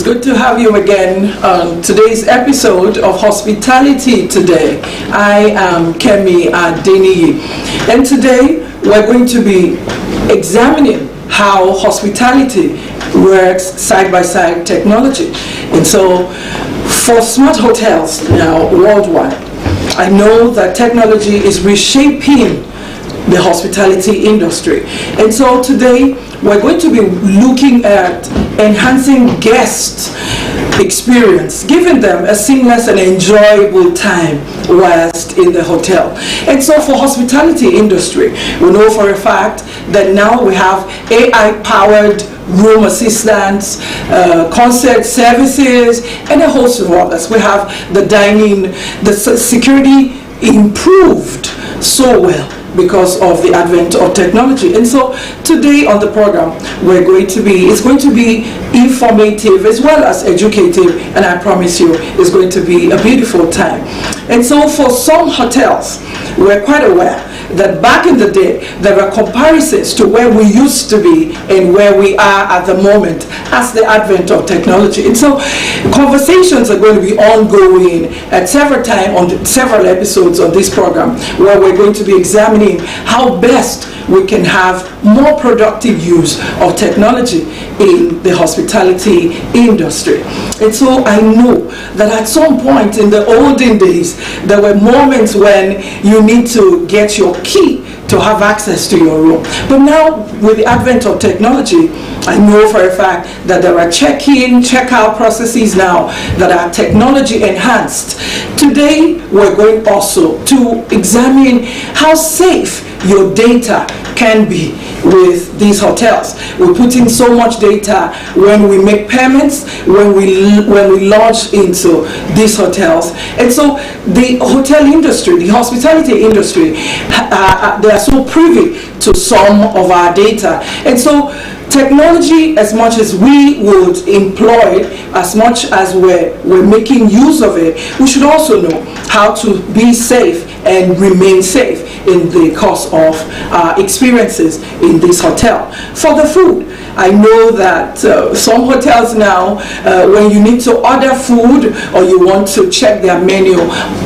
good to have you again on today's episode of Hospitality Today. I am Kemi Adeniyi, and today we're going to be examining how hospitality works side by side technology. And so for smart hotels now worldwide, I know that technology is reshaping the hospitality industry. And so today we're going to be looking at enhancing guest experience, giving them a seamless and enjoyable time whilst in the hotel. And so for hospitality industry, we know for a fact that now we have AI-powered room assistants, concierge services, and a host of others. We have the dining, the security improved so well because of the advent of technology. And so today on the program it's going to be informative as well as educative, and I promise you it's going to be a beautiful time. And so for some hotels, we're quite aware that back in the day there were comparisons to where we used to be and where we are at the moment as the advent of technology. And so conversations are going to be ongoing at several times on several episodes of this program, where we're going to be examining how best we can have more productive use of technology in the hospitality industry. And so I know that at some point in the olden days, there were moments when you need to get your key to have access to your room. But now, with the advent of technology, I know for a fact that there are check-in, check-out processes now that are technology enhanced. Today, we're going also to examine how safe your data can be with these hotels. We're putting so much data when we make payments, when we launch into these hotels. And so the hotel industry, the hospitality industry, they are so privy to some of our data. And so technology, as much as we would employ, as much as we're making use of it, we should also know how to be safe and remain safe in the course of experiences in this hotel. For the food, I know that some hotels now, when you need to order food or you want to check their menu,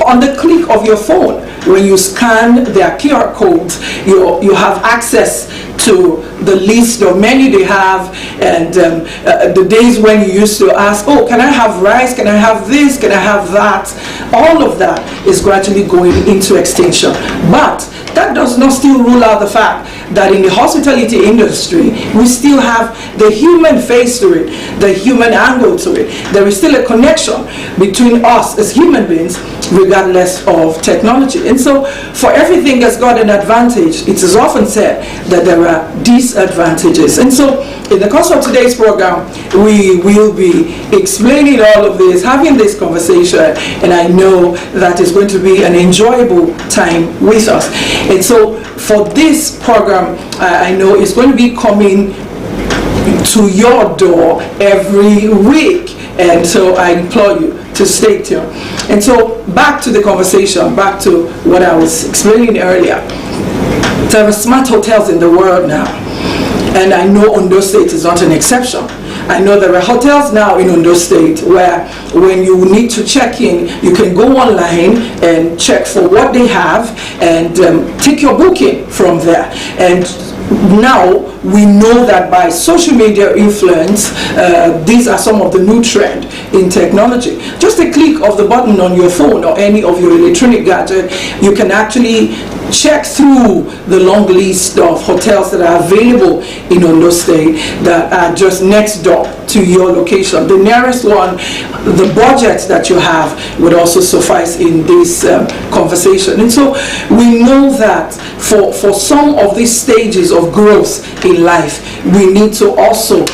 on the click of your phone, when you scan their QR codes, you have access to the list of menu they have. And the days when you used to ask, oh, can I have rice, can I have this, can I have that, all of that is gradually going into extinction. But that does not still rule out the fact that in the hospitality industry, we still have the human face to it, the human angle to it. There is still a connection between us as human beings, regardless of technology. And so for everything that's got an advantage, it is often said that there are disadvantages. And so in the course of today's program, we will be explaining all of this, having this conversation, and I know that it's going to be an enjoyable time with us. And so for this program, I know it's going to be coming to your door every week. And so I implore you to stay tuned. And so back to the conversation, back to what I was explaining earlier. There are smart hotels in the world now, and I know Ondo State is not an exception. I know there are hotels now in Ondo State where when you need to check in, you can go online and check for what they have and take your booking from there. And now we know that by social media influence, these are some of the new trend in technology. Just a click of the button on your phone or any of your electronic gadget, you can actually check through the long list of hotels that are available in Ondo State that are just next door to your location. The nearest one, the budget that you have would also suffice in this conversation. And so we know that for some of these stages of growth in life, we need to also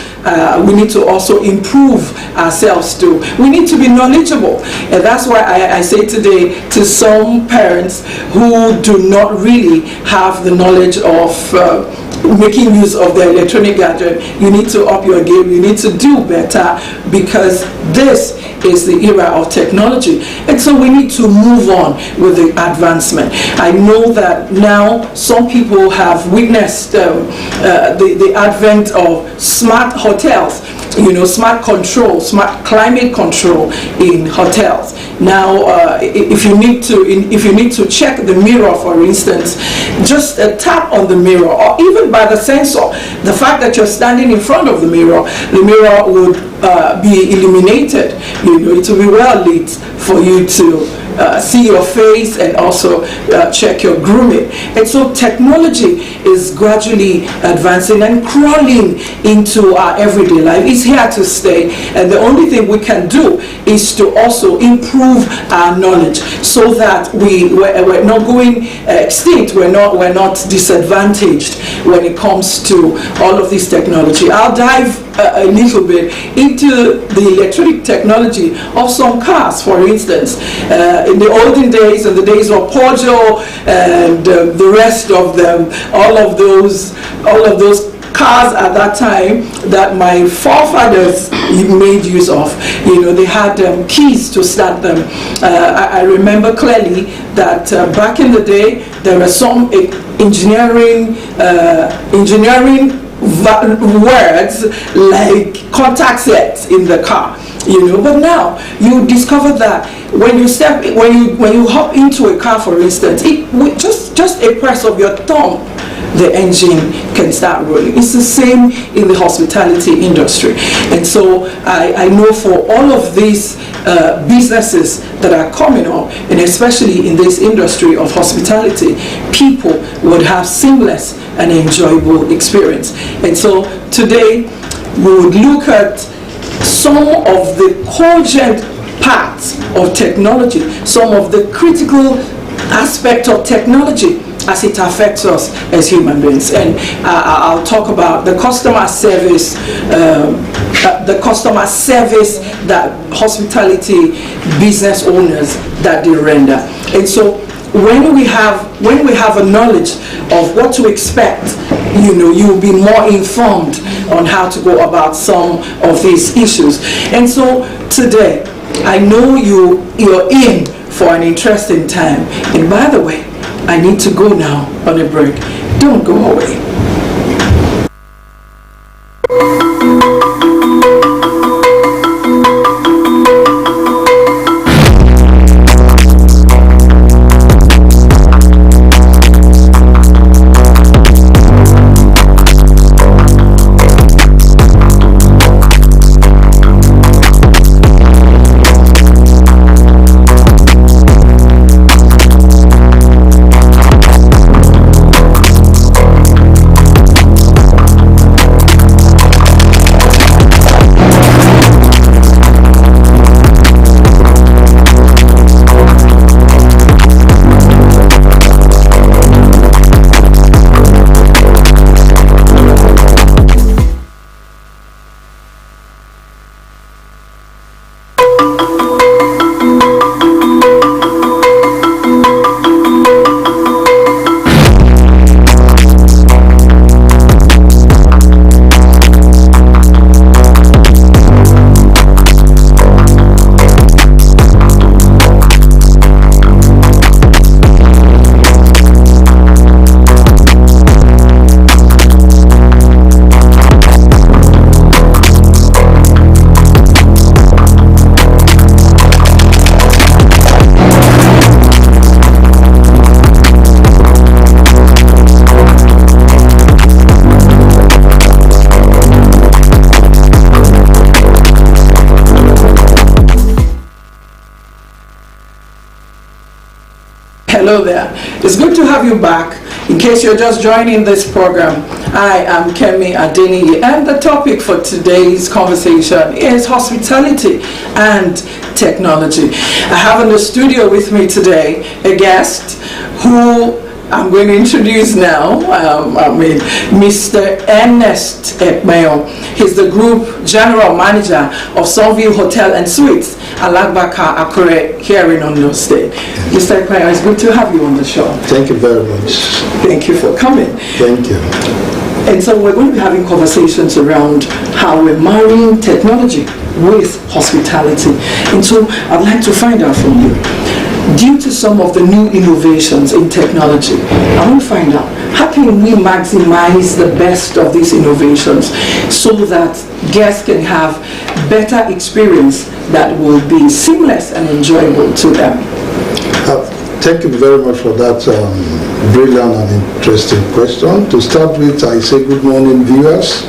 improve ourselves too. We need to be knowledgeable. And that's why I say today to some parents who do not really have the knowledge of making use of their electronic gadget, you need to up your game, you need to do better, because this is the era of technology. And so we need to move on with the advancement. I know that now some people have witnessed the advent of smart hotels. smart control, smart climate control in hotels. Now, if you need to check the mirror, for instance, just a tap on the mirror, or even by the sensor, the fact that you're standing in front of the mirror would be illuminated. It will be well lit for you to see your face and also check your grooming. And so technology is gradually advancing and crawling into our everyday life. It's here to stay, and the only thing we can do is to also improve our knowledge so that we're not going extinct, we're not disadvantaged when it comes to all of this technology. I'll dive a little bit into the electronic technology of some cars, for instance. In the olden days, in the days of Peugeot and the rest of them, all of those cars at that time that my forefathers made use of, they had keys to start them. I remember clearly that back in the day there were some engineering words like contact sets in the car, but now you discover that when you hop into a car, for instance, with just a press of your thumb, the engine can start rolling. It's the same in the hospitality industry. And so I know for all of these businesses that are coming up, and especially in this industry of hospitality, people would have seamless and enjoyable experience. And so today we would look at some of the cogent parts of technology, some of the critical aspects of technology as it affects us as human beings. And I'll talk about the customer service, that hospitality business owners that they render. And so when we have a knowledge of what to expect, you'll be more informed on how to go about some of these issues. And so today, I know you're in for an interesting time. And by the way, I need to go now on a break. Don't go away. Hello there. It's good to have you back. In case you're just joining this program, I am Kemi Adeniyi, and the topic for today's conversation is hospitality and technology. I have in the studio with me today a guest who I'm going to introduce now, Mr. Ernest Ekmeyo. He's the Group General Manager of Sunview Hotel and Suites, Alagbaka, Akure, here in Ondo State. Mr. Ekmeyo, it's good to have you on the show. Thank you very much. Thank you for coming. Thank you. And so we're going to be having conversations around how we're marrying technology with hospitality. And so I'd like to find out from you, due to some of the new innovations in technology. I want to find out, how can we maximize the best of these innovations so that guests can have better experience that will be seamless and enjoyable to them? Thank you very much for that brilliant and interesting question. To start with, I say good morning, viewers.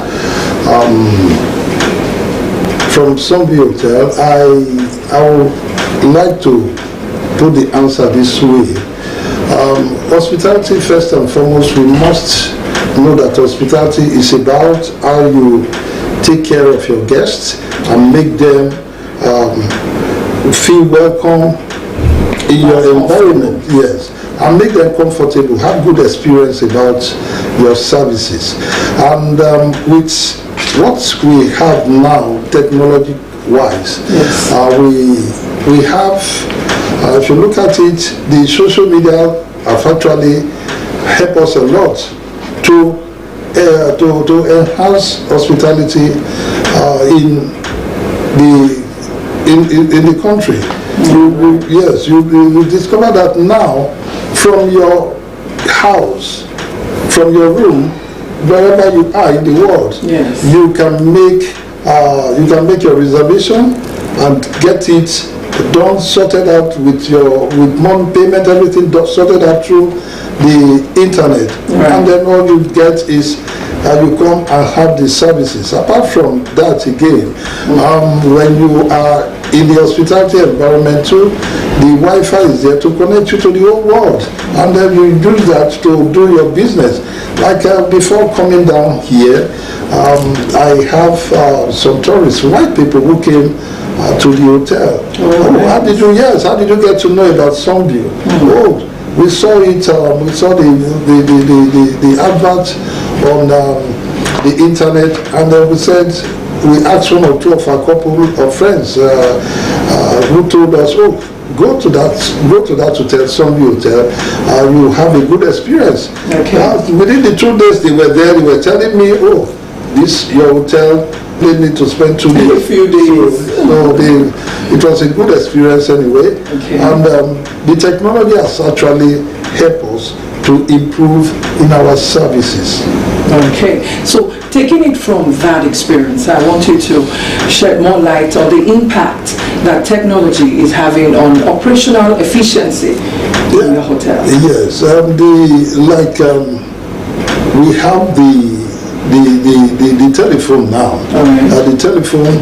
From Sunview Hotel, I would like to put the answer this way. Hospitality, first and foremost, we must know that hospitality is about how you take care of your guests and make them feel welcome in your environment, yes, and make them comfortable, have good experience about your services. And with what we have now, technology-wise, yes. We have, if you look at it, the social media have actually helped us a lot to enhance hospitality in the country. Yes, you discover that now from your house, from your room, wherever you are in the world, yes. you can make your reservation and get it done, sorted out with money payment, everything sorted out through the internet, right. And then all you get is you come and have the services. Apart from that, again, when you are in the hospitality environment too, the Wi-Fi is there to connect you to the whole world, and then you use that to do your business. Like before coming down here, I have some tourists, white people, who came to the hotel. How did you get to know about Sunview? Oh, we saw it. We saw the advert on the internet, and then we asked one or two of our couple of friends who told us, oh, go to that hotel, Sunview Hotel, you have a good experience. Okay. Within the 2 days they were there, they were telling me, oh, this your hotel, they need to spend 2 days. A few days. So it was a good experience anyway. Okay. And the technology has actually helped us to improve in our services. Okay, so taking it from that experience, I want you to shed more light on the impact that technology is having on operational efficiency in your hotel. Yes, we have the telephone now. Right. The telephone,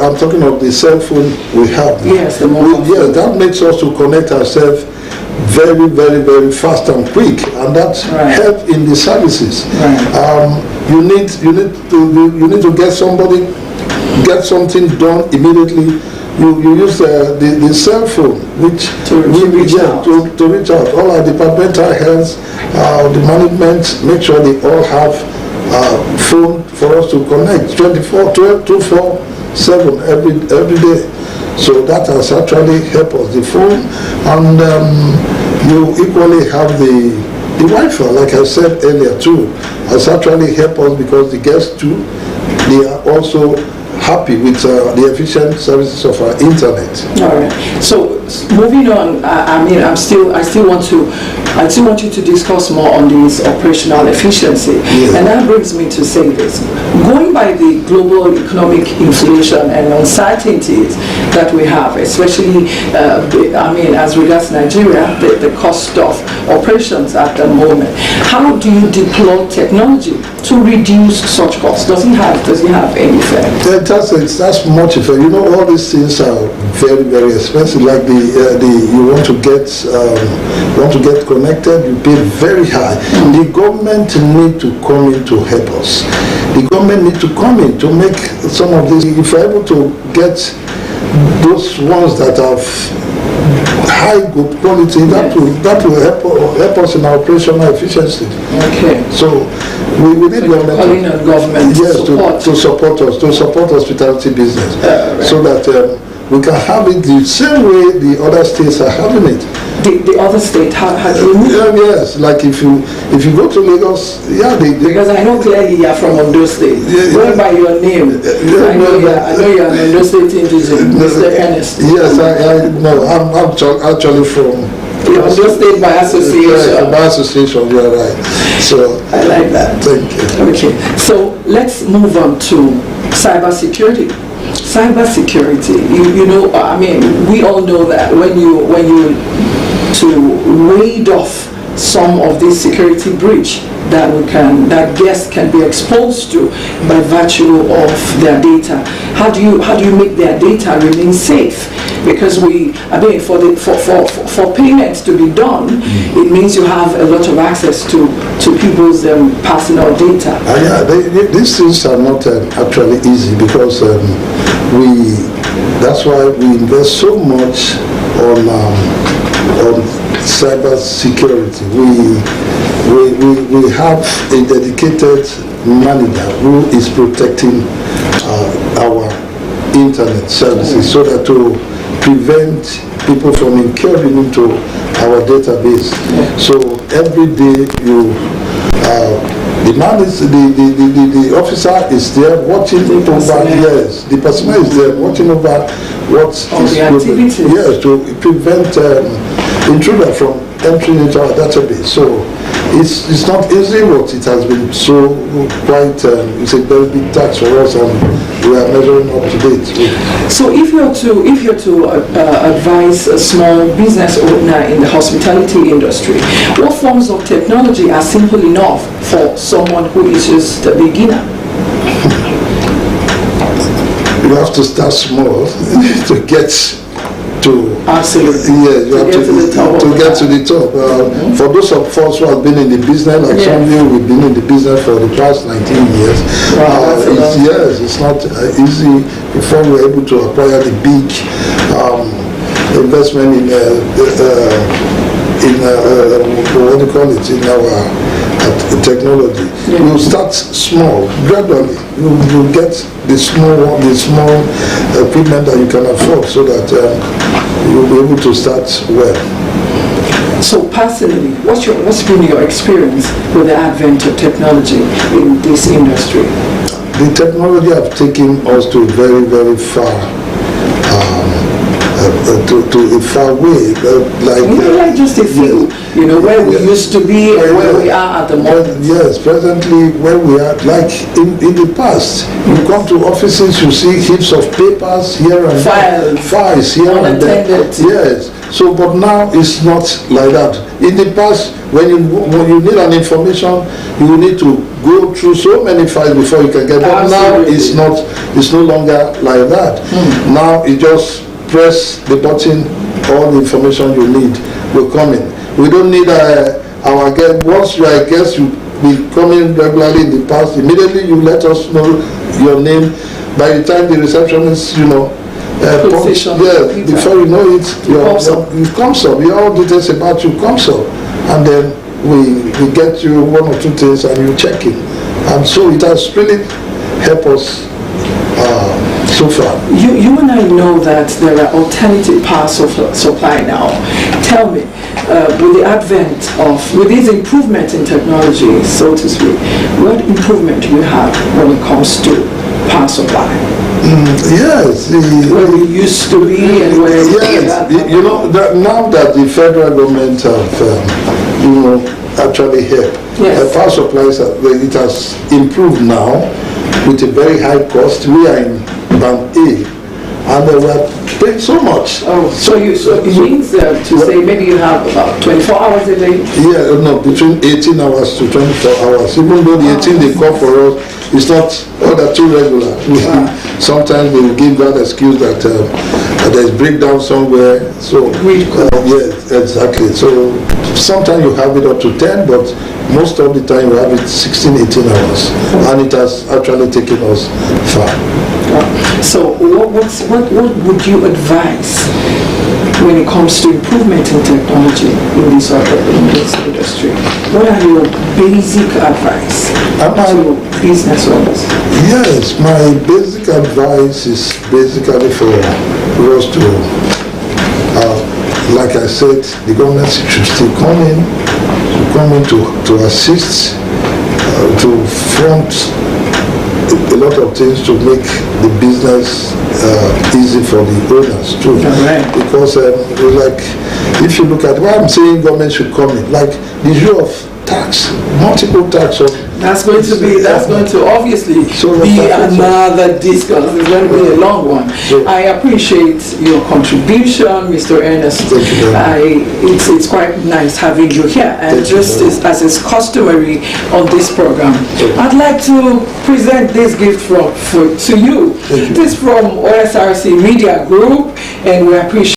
I'm talking of the cell phone we have now. Yes, the mobile phone. Yeah, that makes us to connect ourselves very, very, very fast and quick, and that right. helps in the services. Right. You need to get something done immediately. You use the cell phone, which to reach out. To reach out. All our departmental heads, the management, make sure they all have phone for us to connect 24/7 every day. So that has actually helped us. The phone, and you equally have the Wi-Fi, like I said earlier too, has actually helped us because the guests too, they are also happy with the efficient services of our internet. All right. So moving on, I still want you to discuss more on this operational efficiency, yeah. And that brings me to say this: going by the global economic inflation and uncertainties that we have, especially as regards Nigeria, the cost of operations at the moment. How do you deploy technology to reduce such costs? Does it have any effect? That's much effect. You know, all these things are very, very expensive. Like you want to get connected, you pay very high. The government need to come in to help us. The government need to come in to make some of this. If we're able to get those ones that have high good quality, yes. that will help us in our operational efficiency. Okay. So we need government to support us, to support hospitality business, right. So that we can have it the same way the other states are having it. the other state, how do you? Yes, like if you go to Lagos, because I know clearly you're from Ondo State. Going by your name, I know you're an Ondo State indigenous, Mr. Ernest. Yes, I'm actually from. You're Ondo State by association. Yeah, by association, you're right. So I like that. Thank you. Okay, so let's move on to cybersecurity. Cybersecurity, you know, I mean, we all know that when you to ward off some of this security breach that guests can be exposed to by virtue of their data. How do you make their data remain safe? Because for payments to be done, it means you have a lot of access to people's personal data. These things are not actually easy because that's why we invest so much on cyber security. We have a dedicated manager who is protecting our internet services so that to prevent people from incurring into our database. So every day the officer is there watching over. Yes, the personnel is there watching over what is the activities. Yes, to prevent intruder from entering into our database. So it's not easy, but it has been so quite. It's a very big tax for us, and we are measuring up to date. So if you're to advise a small business owner in the hospitality industry, what forms of technology are simple enough for someone who is just a beginner? You have to start small to get to. Absolutely. Yeah, you have to get to the top. For those of us who have been in the business, like some of you, we've been in the business for the past 19 years. Wow, it's not easy before we're able to acquire the big investment in what do you call it, in our technology. You start small, gradually. You get the small equipment that you can afford, so that you'll be able to start well. So personally, what's been your experience with the advent of technology in this industry? The technology have taken us to very, very far. To a far way, like just a few, where we used to be and where we are at the moment. Yes, presently where we are, like in the past, you come to offices, you see heaps of papers here and files here and there. Yes, so but now it's not like that. In the past, when you need an information, you need to go through so many files before you can get it. But now it's no longer like that. Now you just press the button, all the information you need will come in. We don't need our guest. Once you are a guest, you will come in regularly. In the past, immediately you let us know your name. By the time the receptionist, before you know it, it comes up. All details about you comes up, and then we get you one or two things and you check it. And so it has really helped us so far. You and I know that there are alternative paths of supply now. Tell me, with this improvement in technology, so to speak, what improvement do you have when it comes to power supply? Yes. Where we used to be and where now that the federal government have, actually helped, power supplies, it has improved now with a very high cost. We are in Band A, and we are paying so much. Oh, so it means to say maybe you have about 24 hours a day? Yeah, no, between 18 hours to 24 hours. Even though the 18 they call for us, it's not all that too regular. Sometimes they will give that excuse that there's breakdown somewhere. So yes, exactly. So sometimes you have it up to 10, but most of the time you have it 16, 18 hours, and it has actually taken us far. So what would you advise when it comes to improvement in technology in this industry? What are your basic advice to business owners? Yes, my basic advice is basically for us to, like I said, the government should still come in to assist, to front a lot of things to make the business easy for the owners too. Right. Because like, if you look at why I'm saying government should come in, like the issue of tax, multiple tax. That's going to obviously be another discourse. It's going to be a long one. I appreciate your contribution, Mr. Ernest. It's quite nice having you here. And just as is customary on this program, I'd like to present this gift to you. This is from Osrc Media Group, and we appreciate